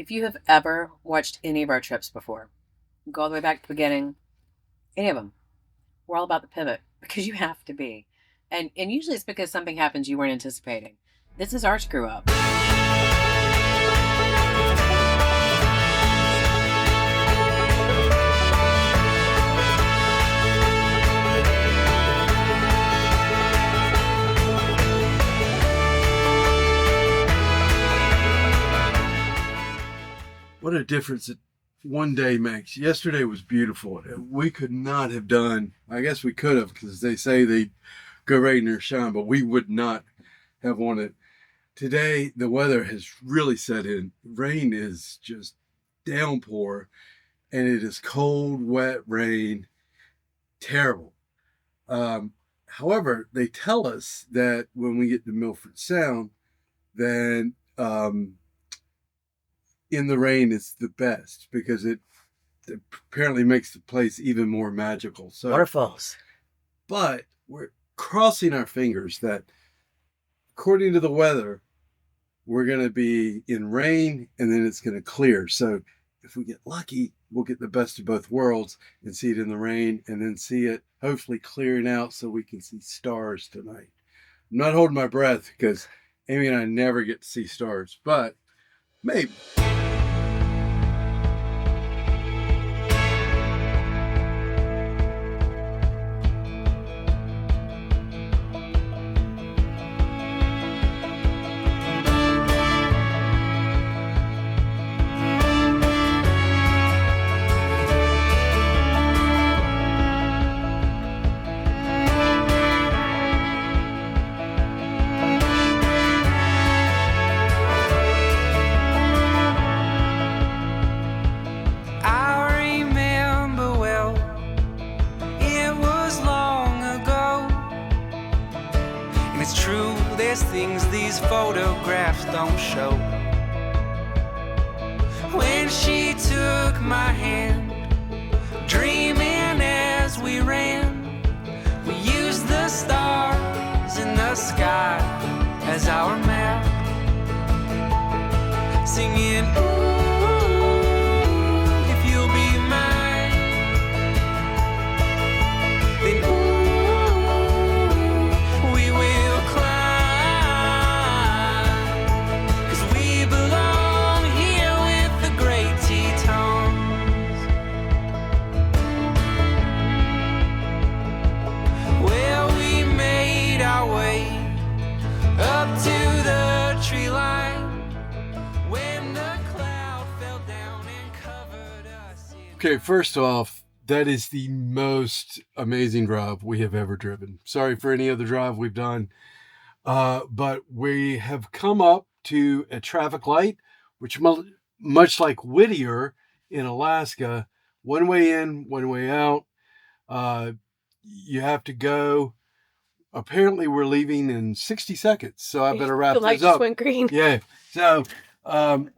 If you have ever watched any of our trips before, go all the way back to the beginning, any of them, we're all about the pivot because you have to be. And usually it's because something happens you weren't anticipating. This is our screw up. What a difference that one day makes. Yesterday was beautiful. We could not have done, I guess we could have, because they say they go rain or shine, but we would not have wanted. Today, the weather has really set in. Rain is just downpour, and it is cold, wet rain. Terrible. However, they tell us that when we get to Milford Sound, then in the rain it's the best because it apparently makes the place even more magical. So Waterfalls. But we're crossing our fingers that according to the weather, we're going to be in rain and then it's going to clear. So if we get lucky, we'll get the best of both worlds and see it in the rain and then see it hopefully clearing out so we can see stars tonight. I'm not holding my breath because Amy and I never get to see stars, but maybe. There's things these photographs don't show. When she took my hand, dreaming as we ran, we used the stars in the sky as our map, singing, ooh, if you'll be mine, then ooh, we will climb. Okay, first off, that is the most amazing drive we have ever driven. Sorry for any other drive we've done, but we have come up to a traffic light, which much like Whittier in Alaska, one way in, one way out. You have to go. Apparently, we're leaving in 60 seconds, so I better wrap the light this up. just went green. Yeah, so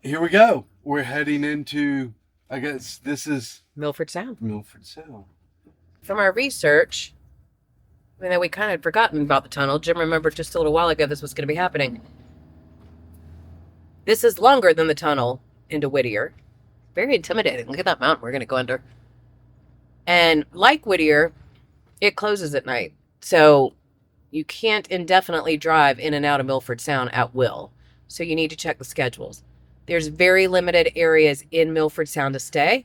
here we go. We're heading into, I guess this is Milford Sound. Milford Sound. From our research, I mean, we kind of had forgotten about the tunnel. Jim remembered just a little while ago this was going to be happening. This is longer than the tunnel into Whittier. Very intimidating. Look at that mountain we're going to go under. And like Whittier, it closes at night. So you can't indefinitely drive in and out of Milford Sound at will. So you need to check the schedules. There's very limited areas in Milford Sound to stay.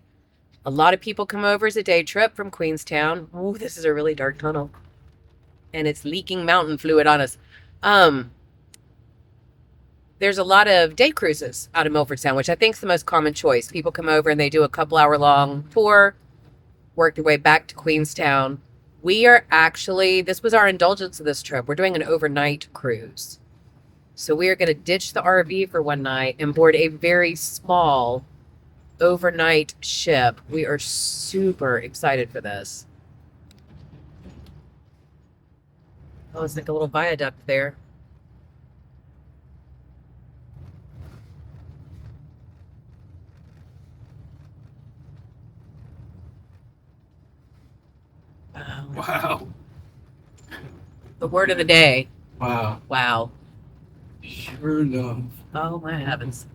A lot of people come over as a day trip from Queenstown. Ooh, this is a really dark tunnel. And it's leaking mountain fluid on us. There's a lot of day cruises out of Milford Sound, which I think is the most common choice. People come over and they do a couple hour long tour, work their way back to Queenstown. We are actually, this was our indulgence of this trip. We're doing an overnight cruise. So we are going to ditch the RV for one night and board a very small overnight ship. We are super excited for this. Oh, it's like a little viaduct there. Wow. The word of the day. Wow. Wow. Sure enough. Oh my heavens.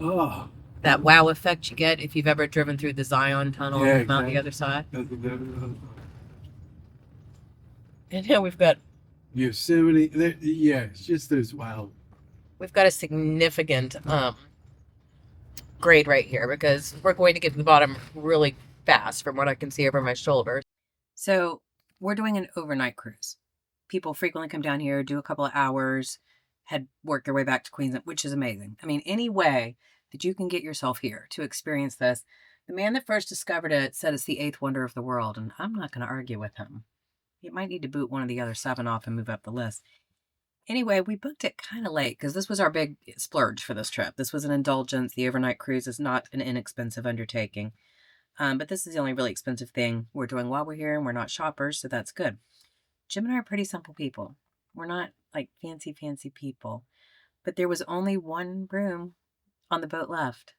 Oh, That wow effect you get if you've ever driven through the Zion Tunnel yeah, and come out the exactly. other side. Uh, And now we've got Yosemite. Yeah, it's just those wow. a significant grade right here because we're going to get to the bottom really fast from what I can see over my shoulder. So we're doing an overnight cruise. People frequently come down here, do a couple of hours, work their way back to Queensland, which is amazing. I mean, any way that you can get yourself here to experience this. The man that first discovered it said it's the eighth wonder of the world, and I'm not going to argue with him. You might need to boot one of the other 7 off and move up the list. Anyway, we booked it kind of late because this was our big splurge for this trip. This was an indulgence. The overnight cruise is not an inexpensive undertaking. But this is the only really expensive thing we're doing while we're here, and we're not shoppers, so that's good. Jim and I are pretty simple people. We're not like fancy people. But there was only one room on the boat left,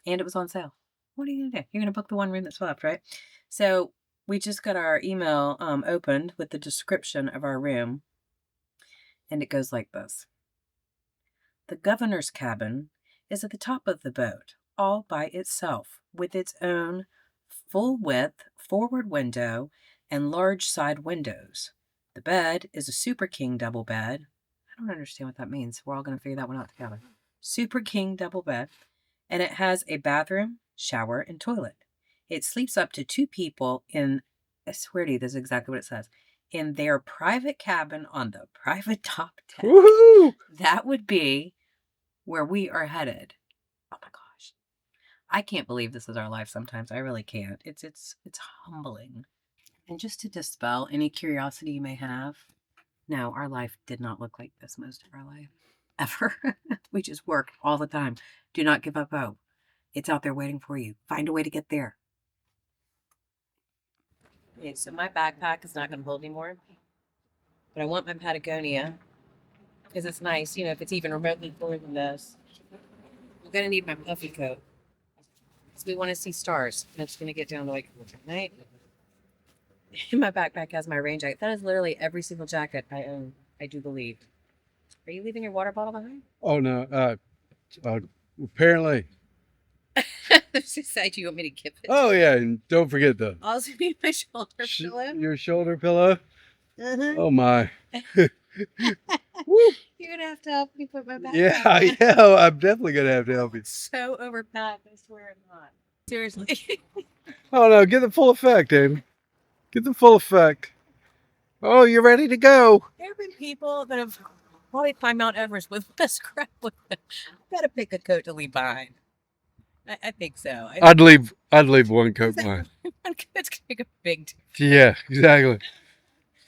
and it was on sale. What are you going to do? You're going to book the one room that's left, right? So we just got our email opened with the description of our room, and it goes like this. The governor's cabin is at the top of the boat, all by itself, with its own full-width forward window and large side windows. The bed is a Super King double bed. I don't understand what that means. We're all going to figure that one out together. Super King double bed. And it has a bathroom, shower, and toilet. It sleeps up to 2 people in, I swear to you, this is exactly what it says, in their private cabin on the private top deck. Woohoo! That would be where we are headed. Oh my gosh. I can't believe this is our life sometimes. I really can't. It's humbling. And just to dispel any curiosity you may have, no, our life did not look like this most of our life. Ever. We just work all the time. Do not give up hope. It's out there waiting for you. Find a way to get there. Okay, so my backpack is not going to hold anymore. But I want my Patagonia because it's nice, if it's even remotely cooler than this. I'm going to need my puffy coat because we want to see stars. And it's going to get down to like night. My backpack has my rain jacket. That is literally every single jacket I own, I do believe. Are you leaving your water bottle behind? Oh no. Apparently. She said, "Do you want me to give it?" Oh yeah, and don't forget the Also need my shoulder pillow. your shoulder pillow. Uh-huh. Oh my. Woo. You're gonna have to help me put my backpack Yeah, on. yeah. I'm definitely gonna have to help you. So overpacked, I swear I'm not. Seriously. Oh no, get the full effect, Amy. Get the full effect. Oh, you're ready to go. There have been people that have probably climbed Mount Everest with this crap with them. I've got to pick a coat to leave behind. I think so. I'd leave one coat behind. One coat's gonna make a big difference. Yeah, exactly.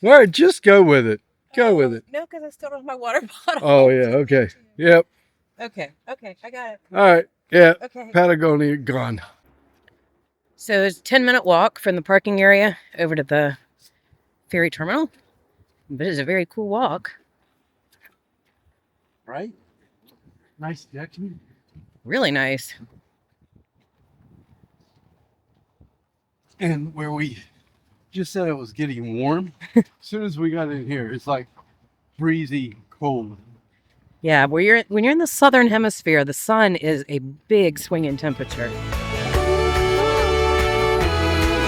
All right, just go with it. Go with it. No, because I still don't have my water bottle. Oh yeah, okay. Yep. Okay, I got it. All right. Yeah. Okay. Patagonia gone. So it's a 10-minute walk from the parking area over to the ferry terminal. But it's a very cool walk. Right? Nice deck. Really nice. And where we just said it was getting warm, as soon as we got in here, it's like breezy cold. Yeah, when you're in the southern hemisphere, the sun is a big swing in temperature.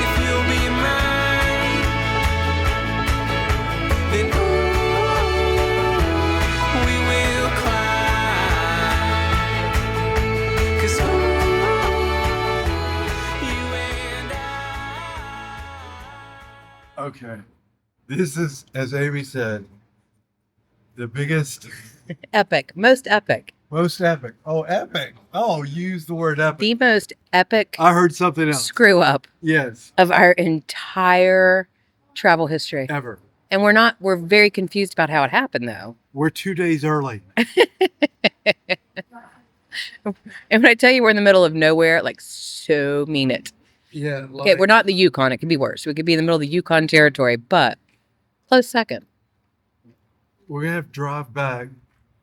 If you'll be mine, then we will climb. 'Cause you and I. Okay. This is, as Amy said, the biggest, Epic. Most epic. most epic. Oh, epic. Oh, use the word epic. The most epic I heard something else. screw up Yes. of our entire travel history. Ever. And we're very confused about how it happened, though. We're 2 days early. And when I tell you we're in the middle of nowhere, so mean it. Yeah. Okay, we're not in the Yukon. It could be worse. We could be in the middle of the Yukon territory, but close second. We're gonna have to drive back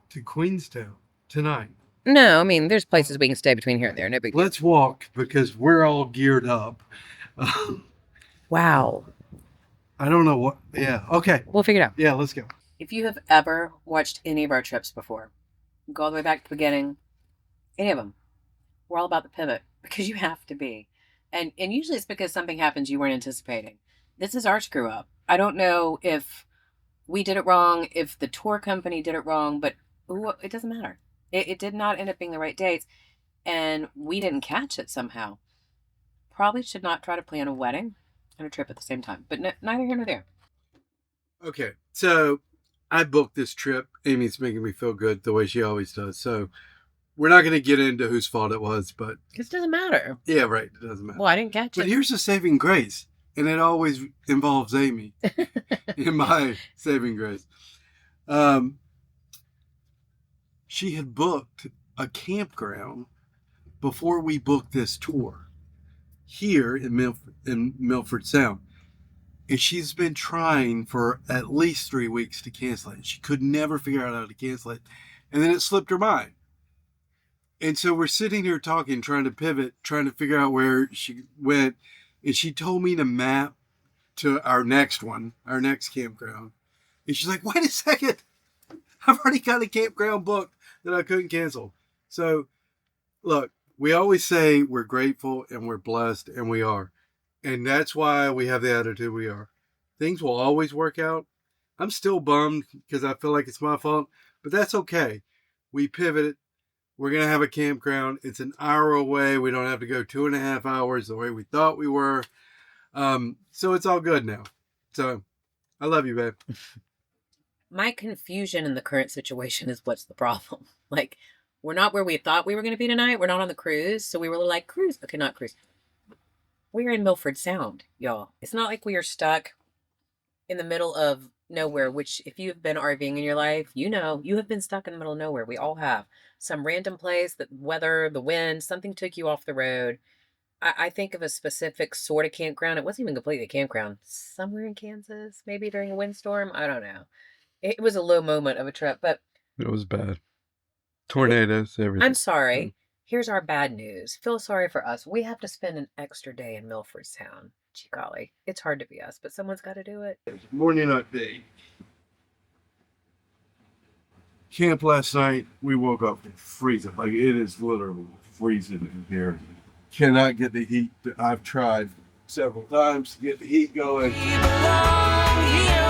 to Queenstown tonight. No, I mean, there's places we can stay between here and there. No big deal. Let's walk because we're all geared up. Wow. I don't know what. Yeah. Okay. We'll figure it out. Yeah. Let's go. If you have ever watched any of our trips before, go all the way back to the beginning, Any of them. We're all about the pivot because you have to be. And usually it's because something happens you weren't anticipating. This is our screw up. I don't know if we did it wrong, if the tour company did it wrong, but it doesn't matter. It did not end up being the right dates, and we didn't catch it somehow. Probably should not try to plan a wedding and a trip at the same time, but neither here nor there. Okay, so I booked this trip. Amy's making me feel good the way she always does. So we're not going to get into whose fault it was, but Because it doesn't matter. yeah, right. It doesn't matter. Well, I didn't catch But it. here's a saving grace, and it always involves Amy in my saving grace. She had booked a campground before we booked this tour here in Milford Sound. And she's been trying for at least 3 weeks to cancel it. She could never figure out how to cancel it. And then it slipped her mind. And so we're sitting here talking, trying to pivot, trying to figure out where she went. And she told me to map to our next one, our next campground. And she's like, wait a second. I've already got a campground booked that I couldn't cancel. So, look, we always say we're grateful and we're blessed, and we are. And that's why we have the attitude we are. Things will always work out. I'm still bummed because I feel like it's my fault, but that's okay. We pivoted. We're going to have a campground. It's an hour away. We don't have to go 2.5 hours the way we thought we were. So it's all good now. So I love you, babe. My confusion in the current situation is what's the problem. Like, we're not where we thought we were going to be tonight. We're not on the cruise. So we were like, cruise. Okay, not cruise. We're in Milford Sound, y'all. It's not like we are stuck in the middle of nowhere, which if you've been RVing in your life, you know, you have been stuck in the middle of nowhere. We all have. Some random place, the weather, the wind, something took you off the road. I think of a specific sort of campground. It wasn't even completely a campground. Somewhere in Kansas, maybe during a windstorm. I don't know. It was a low moment of a trip, but It was bad. Tornadoes, everything. I'm sorry. Here's our bad news. Feel sorry for us. We have to spend an extra day in Milford Sound. Gee golly. It's hard to be us, but someone's got to do it. Morning update. Camp last night, we woke up freezing. Like, it is literally freezing in here. Cannot get the heat. I've tried several times to get the heat going. We belong here